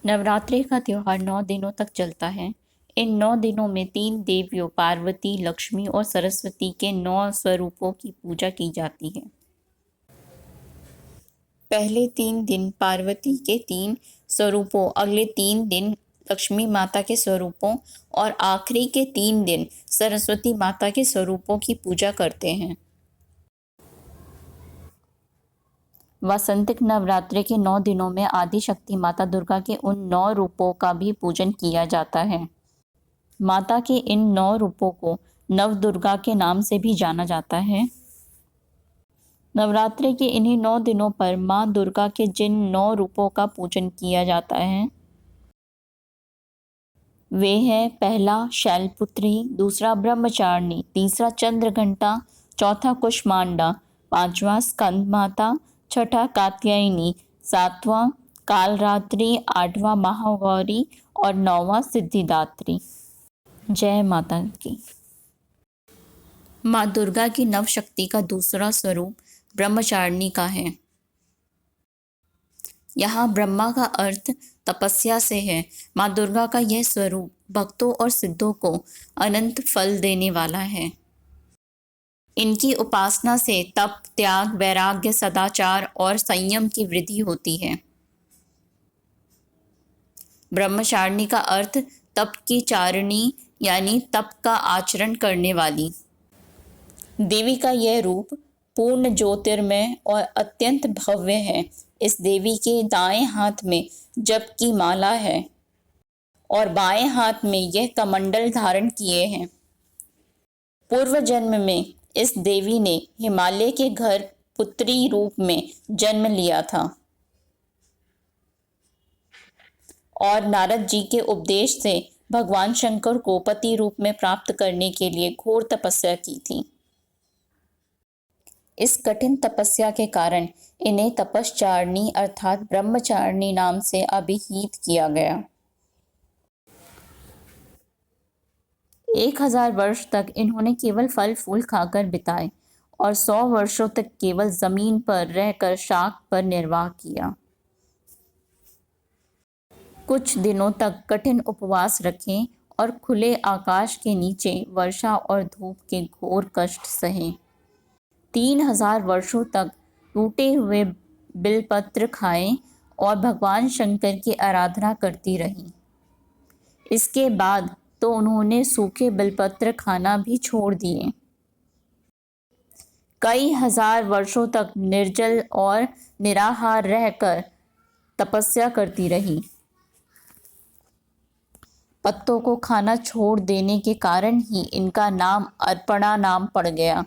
नवरात्रि का त्योहार 9 दिनों तक चलता है। इन 9 दिनों में 3 देवियों पार्वती, लक्ष्मी और सरस्वती के 9 स्वरूपों की पूजा की जाती है। पहले 3 दिन पार्वती के 3 स्वरूपों, अगले 3 दिन लक्ष्मी माता के स्वरूपों और आखिरी के 3 दिन सरस्वती माता के स्वरूपों की पूजा करते हैं। वासंतिक नवरात्रि के 9 दिनों में आदि शक्ति माता दुर्गा के उन 9 रूपों का भी पूजन किया जाता है। माता के इन 9 रूपों को नव दुर्गा के नाम से भी जाना जाता है। नवरात्रि के इन्हीं 9 दिनों पर माँ दुर्गा के जिन 9 रूपों का पूजन किया जाता है वे हैं: पहला शैलपुत्री, दूसरा ब्रह्मचारिणी, तीसरा चंद्रघंटा, चौथा कुष्मांडा, पांचवा स्कंद माता, छठा कात्यायनी, सातवां कालरात्रि, आठवां महागौरी और नौवां सिद्धिदात्री। जय माता की। माँ दुर्गा की नव शक्ति का दूसरा स्वरूप ब्रह्मचारिणी का है। यहाँ ब्रह्मा का अर्थ तपस्या से है। माँ दुर्गा का यह स्वरूप भक्तों और सिद्धों को अनंत फल देने वाला है। इनकी उपासना से तप, त्याग, वैराग्य, सदाचार और संयम की वृद्धि होती है। ब्रह्मचारिणी का अर्थ तप की चारिणी यानी तप का आचरण करने वाली। देवी का यह रूप पूर्ण ज्योतिर्मय और अत्यंत भव्य है। इस देवी के दाएं हाथ में जप की माला है और बाएं हाथ में यह कमंडल धारण किए हैं। पूर्व जन्म में इस देवी ने हिमालय के घर पुत्री रूप में जन्म लिया था और नारद जी के उपदेश से भगवान शंकर को पति रूप में प्राप्त करने के लिए घोर तपस्या की थी। इस कठिन तपस्या के कारण इन्हें तपश्चारिणी अर्थात ब्रह्मचारिणी नाम से अभिहित किया गया। 1000 वर्ष तक इन्होंने केवल फल फूल खाकर बिताए और 100 वर्षों तक केवल जमीन पर रहकर शाक पर निर्वाह किया। कुछ दिनों तक कठिन उपवास रखे और खुले आकाश के नीचे वर्षा और धूप के घोर कष्ट सहे। 3000 वर्षों तक टूटे हुए बिलपत्र खाए और भगवान शंकर की आराधना करती रही। इसके बाद तो उन्होंने सूखे बिलपत्र खाना भी छोड़ दिए। कई हजार वर्षों तक निर्जल और निराहार रहकर तपस्या करती रही। पत्तों को खाना छोड़ देने के कारण ही इनका नाम अर्पणा नाम पड़ गया।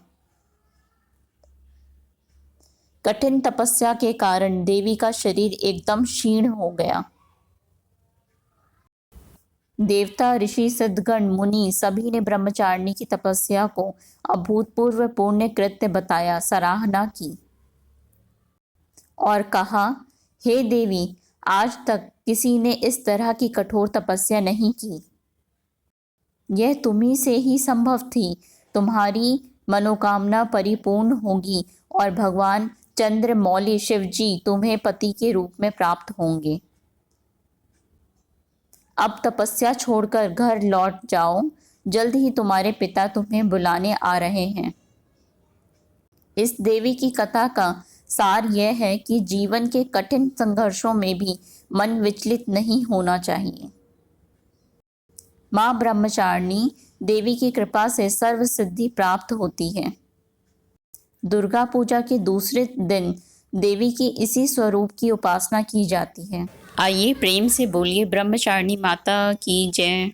कठिन तपस्या के कारण देवी का शरीर एकदम क्षीण हो गया। देवता, ऋषि, सिद्धगण, मुनि सभी ने ब्रह्मचारिणी की तपस्या को अभूतपूर्व पुण्य कृत्य बताया, सराहना की और कहा, हे देवी, आज तक किसी ने इस तरह की कठोर तपस्या नहीं की। यह तुम्ही से ही संभव थी। तुम्हारी मनोकामना परिपूर्ण होगी और भगवान चंद्रमौली शिवजी तुम्हें पति के रूप में प्राप्त होंगे। अब तपस्या छोड़कर घर लौट जाओ, जल्द ही तुम्हारे पिता तुम्हें बुलाने आ रहे हैं। इस देवी की कथा का सार यह है कि जीवन के कठिन संघर्षों में भी मन विचलित नहीं होना चाहिए। माँ ब्रह्मचारिणी देवी की कृपा से सर्व सिद्धि प्राप्त होती है। दुर्गा पूजा के दूसरे दिन देवी की इसी स्वरूप की उपासना की जाती है। आइए प्रेम से बोलिए ब्रह्मचारिणी माता की जय।